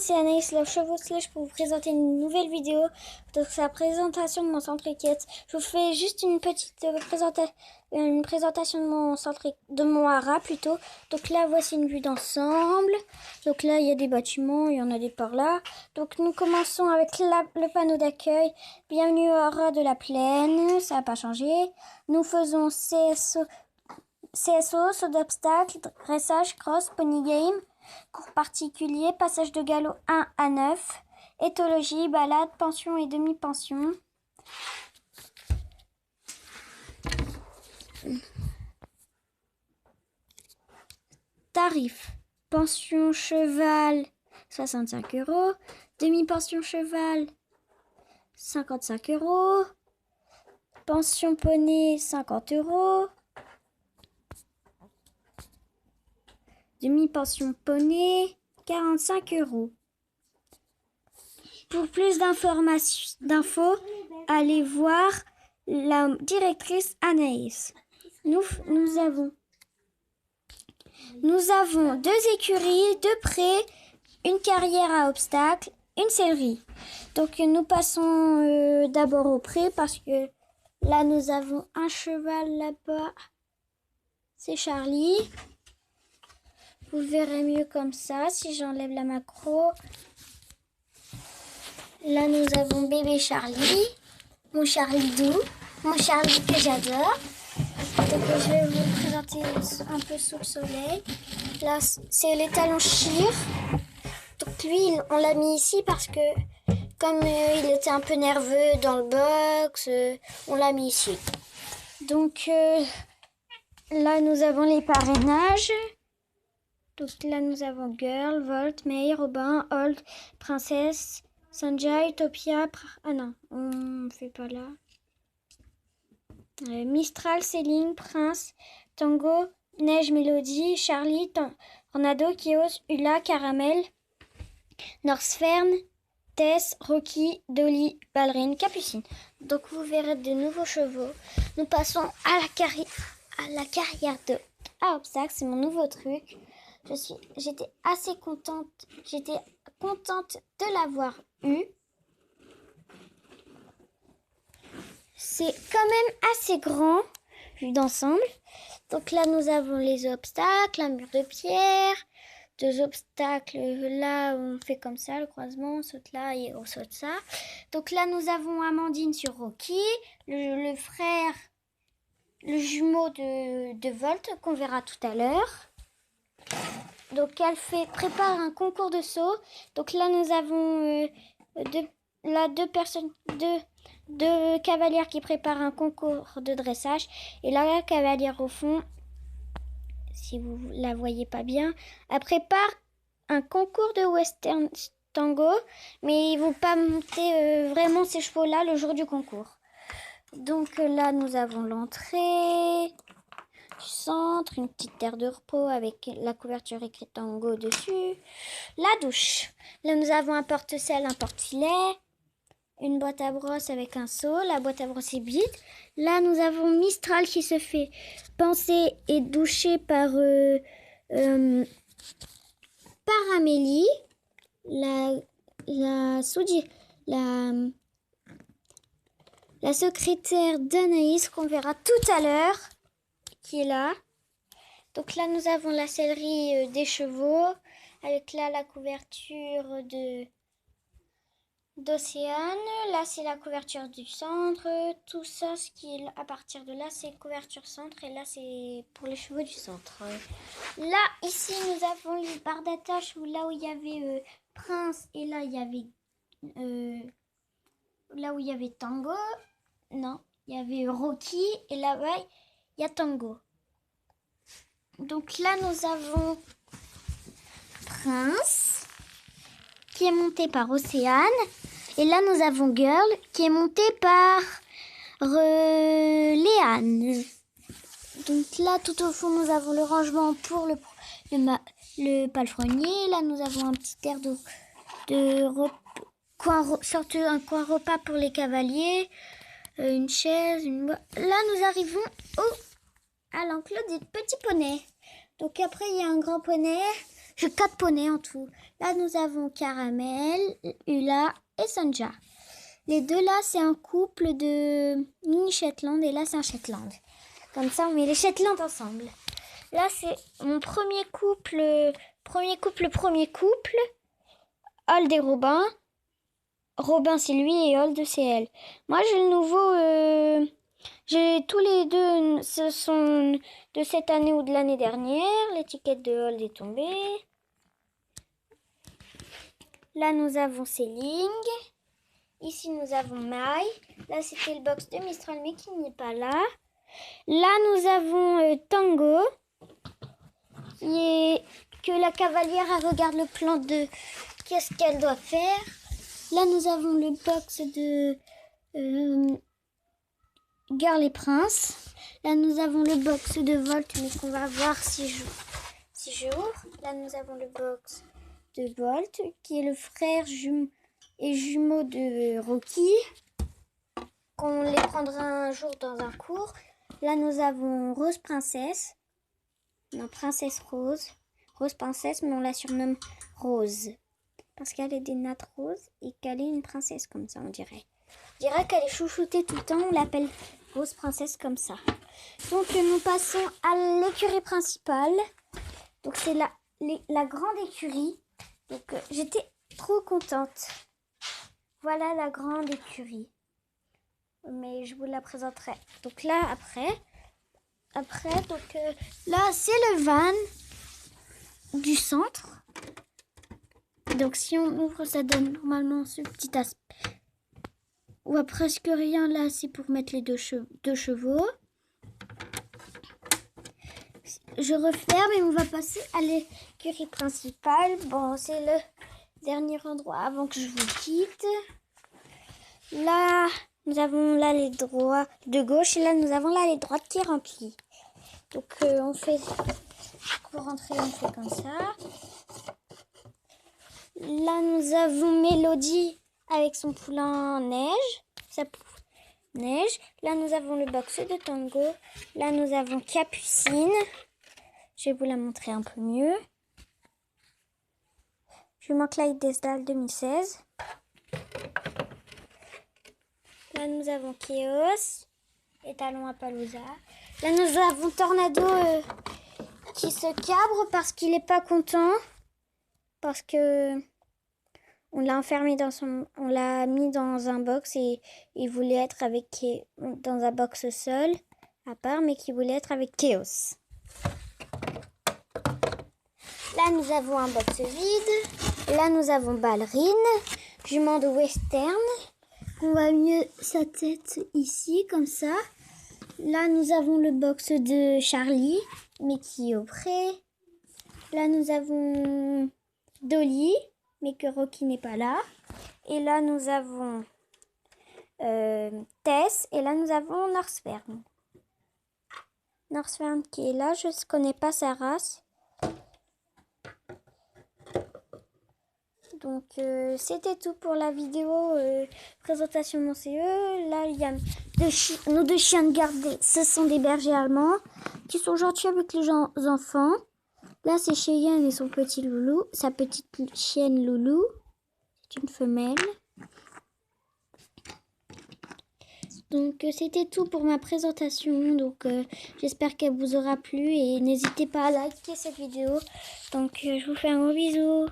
c'est Anaïs Love Chevaux Slash pour vous présenter une nouvelle vidéo. Donc c'est la présentation de mon centre équette. Je vous fais juste une petite présentation de mon de mon haras plutôt. Donc là voici une vue d'ensemble. Donc là il y a des bâtiments, il y en a des par là. Donc nous commençons avec le panneau d'accueil. Bienvenue au haras de la plaine, ça n'a pas changé. Nous faisons CSO, saut d'obstacle, dressage, cross, pony game, cours particulier, passage de galop 1 à 9, éthologie, balade, pension et demi-pension. Tarif: pension cheval 65 €, demi-pension cheval 55 €, pension poney 50 €. Demi-pension poney, 45 €. Pour plus d'infos, allez voir la directrice Anaïs. Nous avons 2 écuries, 2 prés, une carrière à obstacles, une sellerie. Donc nous passons d'abord au pré parce que là nous avons un cheval là-bas. C'est Charlie. Vous verrez mieux comme ça si j'enlève la macro. Là, nous avons bébé Charlie, mon Charlie doux, mon Charlie que j'adore. Donc, je vais vous le présenter un peu sous le soleil. Là, c'est les talons Chir. Donc, lui, on l'a mis ici parce que, comme il était un peu nerveux dans le box, on l'a mis ici. Donc, là, nous avons les parrainages. Donc là, nous avons Girl, Volt, May, Robin, Old, Princesse, Sanjay, Topia... Ah non, on ne fait pas là. Mistral, Céline, Prince, Tango, Neige, Mélodie, Charlie, Tornado, Kios, Hula, Caramel, Northfern, Tess, Rocky, Dolly, Ballerine, Capucine. Donc vous verrez de nouveaux chevaux. Nous passons à la carrière à obstacle, c'est mon nouveau truc. J'étais assez contente. J'étais contente de l'avoir eu. C'est quand même assez grand vu d'ensemble. Donc là, nous avons les obstacles, un mur de pierre, 2 obstacles. Là, on fait comme ça, le croisement, on saute là et on saute ça. Donc là, nous avons Amandine sur Rocky, le frère, le jumeau de Volt qu'on verra tout à l'heure. Donc elle prépare un concours de saut. Donc là nous avons deux cavalières qui préparent un concours de dressage. Et là la cavalière au fond, si vous la voyez pas bien, elle prépare un concours de western tango. Mais ils vont pas monter vraiment ces chevaux là le jour du concours. Donc là nous avons l'entrée du centre, une petite terre de repos avec la couverture écrite tango dessus, la douche. Là nous avons un porte-sel, un porte-filet, une boîte à brosse avec un seau, la boîte à brosse est vide. Là nous avons Mistral qui se fait panser et doucher par Amélie, la secrétaire d'Anaïs qu'on verra tout à l'heure, qui est là. Donc là nous avons la sellerie des chevaux avec là la couverture d'Océane. Là c'est la couverture du centre. Tout ça, ce qui est à partir de là, c'est couverture centre et là c'est pour les chevaux du centre. Là ici nous avons les barres d'attache où là où il y avait Prince et là il y avait Tango. Non, il y avait Rocky et là-bas il y a Tango. Donc là, nous avons Prince, qui est monté par Océane. Et là, nous avons Girl, qui est monté par Léane. Donc là, tout au fond, nous avons le rangement pour le palefrenier. Là, nous avons un petit air surtout un coin repas pour les cavaliers. Une chaise, Là, nous arrivons à l'enclos des petits poneys. Donc après, il y a un grand poney. J'ai 4 poneys en tout. Là, nous avons Caramel, Ula et Sonja. Les deux là, c'est un couple de mini Shetland et là, c'est un Shetland. Comme ça, on met les Shetland ensemble. Là, c'est mon premier couple. Hold et Robin. Robin, c'est lui et Hold, c'est elle. Moi, j'ai le nouveau... j'ai tous les deux, ce sont de cette année ou de l'année dernière. L'étiquette de Hold est tombée. Là, nous avons Céline. Ici, nous avons Mai. Là, c'était le box de Mistral, mais qui n'est pas là. Là, nous avons Tango. Que la cavalière elle regarde le plan de qu'est-ce qu'elle doit faire. Là, nous avons le box de Girl et Prince. Là, nous avons le box de Volt, mais qu'on va voir si j'ouvre. Là, nous avons le box de Volt, qui est le frère et jumeau de Rocky. Qu'on les prendra un jour dans un cours. Là, nous avons Rose Princesse. Non, Princesse Rose. Rose Princesse, mais on la surnomme Rose. Parce qu'elle est des nattes roses et qu'elle est une princesse comme ça, on dirait. On dirait qu'elle est chouchoutée tout le temps, on l'appelle Rose Princesse comme ça. Donc, nous passons à l'écurie principale. Donc, c'est la grande écurie. Donc, j'étais trop contente. Voilà la grande écurie. Mais je vous la présenterai. Donc là, après, donc là, c'est le van du centre. Donc si on ouvre, ça donne normalement ce petit aspect. On voit presque rien là, c'est pour mettre les deux chevaux. Je referme et on va passer à l'écurie principale. Bon, c'est le dernier endroit avant que je vous quitte. Là, nous avons l'allée droite de gauche et là, nous avons l'allée droite qui est remplie. Donc, on fait, pour rentrer, on fait comme ça. Là, nous avons Mélodie avec son poulain neige. Là, nous avons le box de Tango. Là, nous avons Capucine. Je vais vous la montrer un peu mieux. Je manque Light Desdal 2016. Là, nous avons Chaos et Talon à Palooza. Là, nous avons Tornado qui se cabre parce qu'il n'est pas content. Parce que on l'a enfermé on l'a mis dans un box et il voulait être dans un box seul, à part, mais qui voulait être avec Chaos. Là, nous avons un box vide. Là, nous avons Ballerine, jument de Western. On voit mieux sa tête ici, comme ça. Là, nous avons le box de Charlie, mais qui est au pré. Là, nous avons Dolly, mais que Rocky n'est pas là. Et là, nous avons Tess. Et là, nous avons Northfern. Northfern qui est là. Je ne connais pas sa race. Donc, c'était tout pour la vidéo présentation de mon CE. Là, il y a nos deux chiens de garde. Ce sont des bergers allemands qui sont gentils avec les enfants. Là, c'est Cheyenne et son petit loulou. Sa petite chienne loulou. C'est une femelle. Donc, c'était tout pour ma présentation. Donc, j'espère qu'elle vous aura plu. Et n'hésitez pas à liker cette vidéo. Donc, je vous fais un gros bisou.